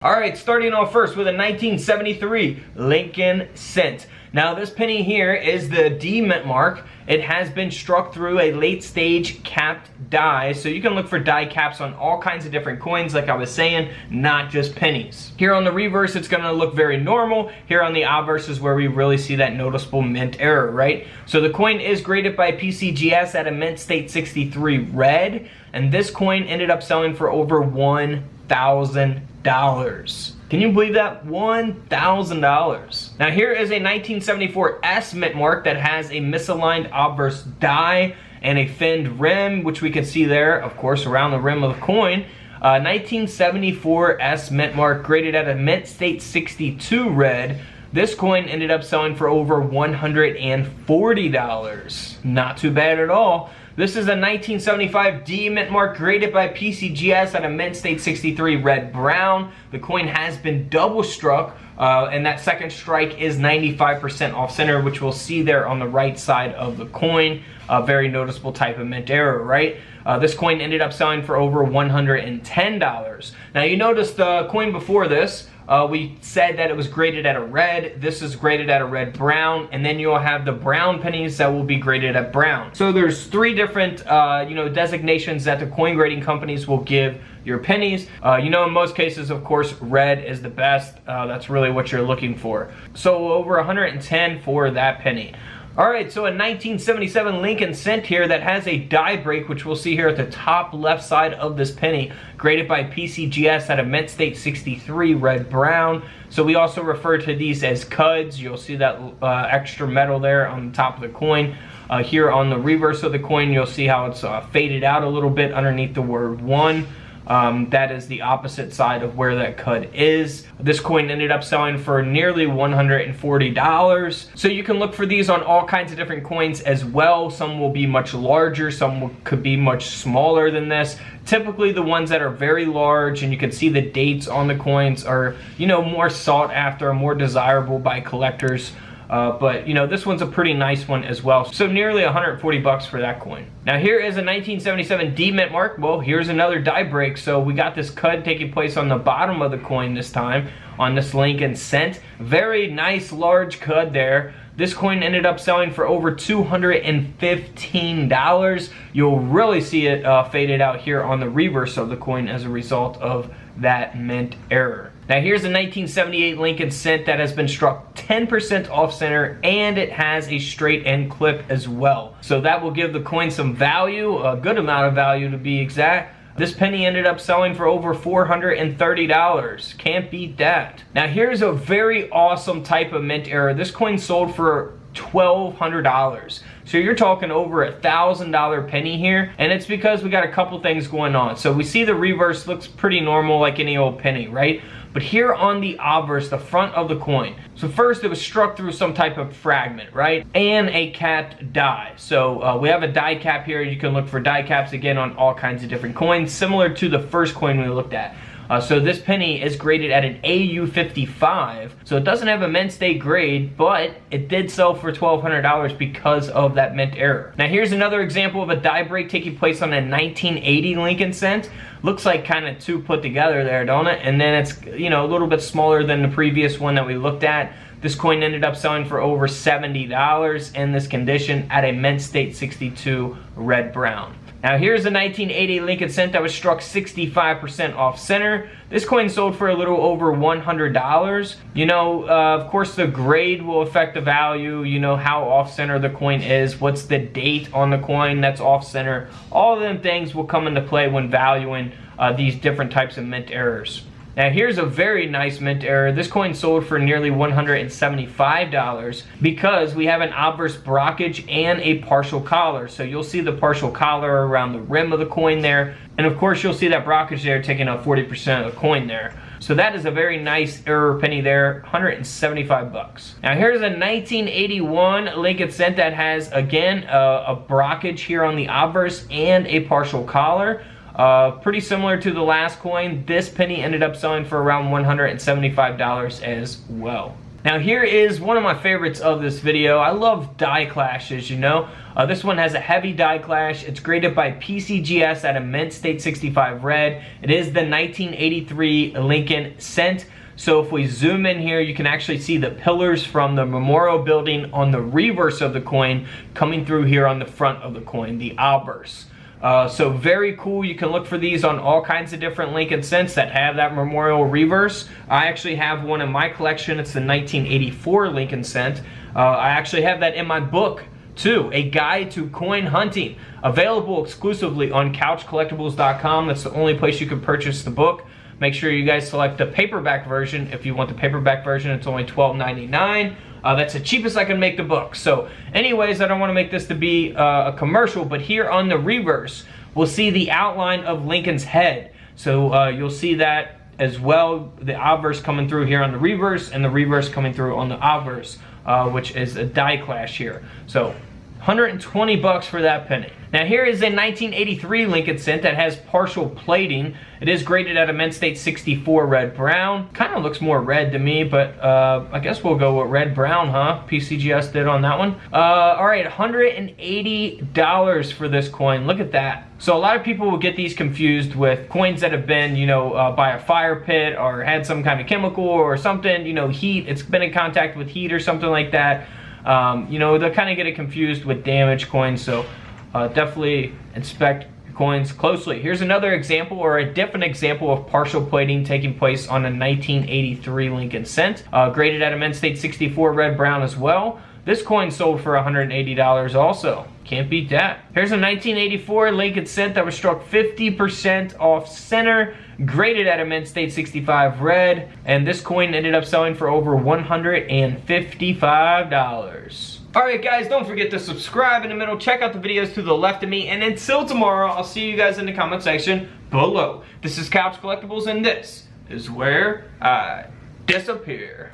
Alright, starting off first with a 1973 Lincoln cent. Now this penny here is the D mint mark. It has been struck through a late stage capped die, so you can look for die caps on all kinds of different coins, like I was saying, not just pennies. Here on the reverse, it's going to look very normal. Here on the obverse is where we really see that noticeable mint error, right? So the coin is graded by PCGS at a mint state 63 red, and this coin ended up selling for over $1,000. Can you believe that? $1,000. Now here is a 1974 S mint mark that has a misaligned obverse die and a finned rim, which we can see there, of course, around the rim of the coin. 1974 S mint mark graded at a mint state 62 red. This coin ended up selling for over $140. Not too bad at all. This is a 1975 D mint mark graded by PCGS at a mint state 63 red brown. The coin has been double struck, and that second strike is 95% off center, which we'll see there on the right side of the coin. A very noticeable type of mint error, right? This coin ended up selling for over $110. Now you notice the coin before this, we said that it was graded at a red. This is graded at a red brown, and then you'll have the brown pennies that will be graded at brown. So there's three different designations that the coin grading companies will give your pennies. In most cases, of course, red is the best. That's really what you're looking for. So over 110 for that penny. Alright, so a 1977 Lincoln cent here that has a die break, which we'll see here at the top left side of this penny, graded by PCGS at a mint state 63 red brown. So we also refer to these as cuds. You'll see that extra metal there on the top of the coin. Here on the reverse of the coin, you'll see how it's faded out a little bit underneath the word 1. That is the opposite side of where that cud is. This coin ended up selling for nearly $140. So you can look for these on all kinds of different coins as well. Some will be much larger, some could be much smaller than this. Typically the ones that are very large and you can see the dates on the coins are, more sought after, more desirable by collectors. But this one's a pretty nice one as well. So nearly 140 bucks for that coin. Now here is a 1977 D mint mark. Well, here's another die break. So we got this cud taking place on the bottom of the coin this time on this Lincoln cent. Very nice large cud there. This coin ended up selling for over $215. You'll really see it faded out here on the reverse of the coin as a result of that mint error. Now here's a 1978 Lincoln cent that has been struck 10% off center, and it has a straight end clip as well. So that will give the coin some value, a good amount of value to be exact. This penny ended up selling for over $430. Can't beat that. Now here's a very awesome type of mint error. This coin sold for $1,200. So you're talking over $1,000 penny here, and it's because we got a couple things going on. So we see the reverse looks pretty normal like any old penny, right? But here on the obverse, the front of the coin, so first it was struck through some type of fragment, right? And a capped die. So we have a die cap here. You can look for die caps again on all kinds of different coins, similar to the first coin we looked at. So this penny is graded at an AU55, so it doesn't have a mint state grade, but it did sell for $1,200 because of that mint error. Now here's another example of a die break taking place on a 1980 Lincoln cent. Looks like kind of two put together there, don't it? And then it's, a little bit smaller than the previous one that we looked at. This coin ended up selling for over $70 in this condition at a mint state 62 red brown. Now here's a 1980 Lincoln cent that was struck 65% off center. This coin sold for a little over $100. Of course the grade will affect the value, how off center the coin is, what's the date on the coin that's off center. All of them things will come into play when valuing these different types of mint errors. Now here's a very nice mint error. This coin sold for nearly $175 because we have an obverse brockage and a partial collar. So you'll see the partial collar around the rim of the coin there. And of course you'll see that brockage there taking up 40% of the coin there. So that is a very nice error penny there, 175 bucks. Now here's a 1981 Lincoln cent that has, again, a brockage here on the obverse and a partial collar. Pretty similar to the last coin. This penny ended up selling for around $175 as well. Now here is one of my favorites of this video. I love die clashes, you know. This one has a heavy die clash. It's graded by PCGS at a mint state 65 red. It is the 1983 Lincoln cent. So if we zoom in here, you can actually see the pillars from the memorial building on the reverse of the coin coming through here on the front of the coin, the obverse. So very cool. You can look for these on all kinds of different Lincoln cents that have that memorial reverse. I actually have one in my collection. It's the 1984 Lincoln cent. I actually have that in my book too, A Guide to Coin Hunting, available exclusively on couchcollectibles.com. That's the only place you can purchase the book. Make sure you guys select the paperback version. If you want the paperback version, it's only $12.99. That's the cheapest I can make the book. So anyways, I don't want to make this to be a commercial, but here on the reverse, we'll see the outline of Lincoln's head. So you'll see that as well, the obverse coming through here on the reverse and the reverse coming through on the obverse, which is a die clash here. So 120 bucks for that penny. Now here is a 1983 Lincoln cent that has partial plating. It is graded at a mint state 64 red brown. Kind of looks more red to me, but I guess we'll go with red brown, huh? PCGS did on that one. All right, $180 for this coin. Look at that. So a lot of people will get these confused with coins that have been, you know, by a fire pit or had some kind of chemical or something, you know, heat. It's been in contact with heat or something like that. You know, they'll kind of get it confused with damaged coins, so definitely inspect your coins closely. Here's another example, or a different example of partial plating taking place on a 1983 Lincoln cent, graded at a mint state 64 red brown as well. This coin sold for $180 also. Can't beat that. Here's a 1984 Lincoln cent that was struck 50% off center, graded at a mint state 65 red, and this coin ended up selling for over $155. Alright guys, don't forget to subscribe in the middle, check out the videos to the left of me, and until tomorrow, I'll see you guys in the comment section below. This is Couch Collectibles, and this is where I disappear.